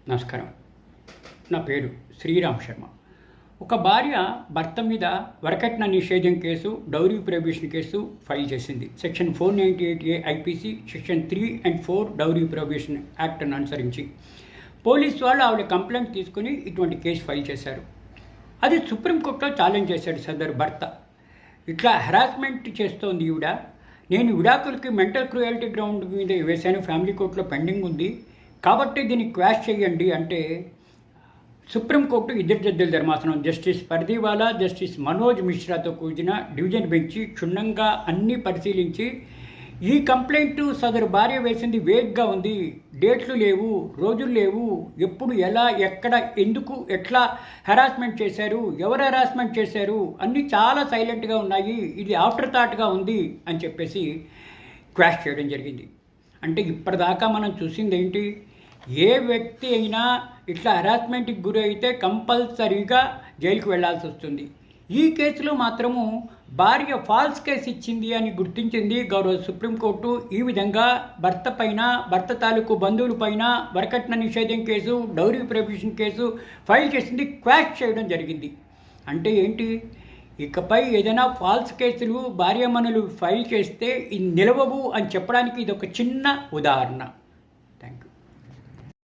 నమస్కారం. నా పేరు శ్రీరామ్ శర్మ. ఒక భార్య భర్త మీద వరకట్న నిషేధం case, dowry prohibition case file చేసింది. Section 498A IPC, section 3 and 4 dowry prohibition యాక్ట్ను అనుసరించి పోలీసు వాళ్ళు ఆవిడ కంప్లైంట్ తీసుకుని ఇటువంటి కేసు ఫైల్ చేశారు. అది సుప్రీంకోర్టులో ఛాలెంజ్ చేశాడు సదరు భర్త. ఇట్లా హెరాస్మెంట్ చేస్తోంది ఈవిడ, నేను విడాకులకి మెంటల్ క్రూయల్టీ గ్రౌండ్ మీద వేశాను, ఫ్యామిలీ కోర్టులో పెండింగ్ ఉంది కాబట్టి దీన్ని క్వాష్ చేయండి అంటే సుప్రీంకోర్టు ఇద్దరు జడ్జిల ధర్మాసనం జస్టిస్ పర్దీవాలా, జస్టిస్ మనోజ్ మిశ్రాతో కూర్చిన డివిజన్ బెంచి క్షుణ్ణంగా అన్నీ పరిశీలించి ఈ కంప్లైంట్ సదరు భార్య వేసింది వేగ్గా ఉంది, డేట్లు లేవు, రోజులు లేవు, ఎప్పుడు, ఎలా, ఎక్కడ, ఎందుకు, ఎట్లా హెరాస్మెంట్ చేశారు, ఎవరు హెరాస్మెంట్ చేశారు, అన్నీ చాలా సైలెంట్గా ఉన్నాయి, ఇది ఆఫ్టర్ థాట్గా ఉంది అని చెప్పేసి క్వాష్ చేయడం జరిగింది. అంటే ఇప్పటిదాకా మనం చూసింది ఏంటి, ఏ వ్యక్తి అయినా ఇట్లా హెరాస్మెంట్కి గురి అయితే కంపల్సరీగా జైలుకు వెళ్లాల్సి వస్తుంది. ఈ కేసులో మాత్రము భార్య ఫాల్స్ కేసు ఇచ్చింది అని గుర్తించింది గౌరవ సుప్రీంకోర్టు. ఈ విధంగా భర్త పైన, భర్త తాలూకు బంధువుల పైన వరకట్న నిషేధం case, dowry prohibition case file చేసింది, క్వాష్ చేయడం జరిగింది. అంటే ఏంటి, ఇకపై ఏదైనా ఫాల్స్ కేసులు భార్యామణులు ఫైల్ చేస్తే ఇది నిలవవు అని చెప్పడానికి ఇది ఒక చిన్న ఉదాహరణ.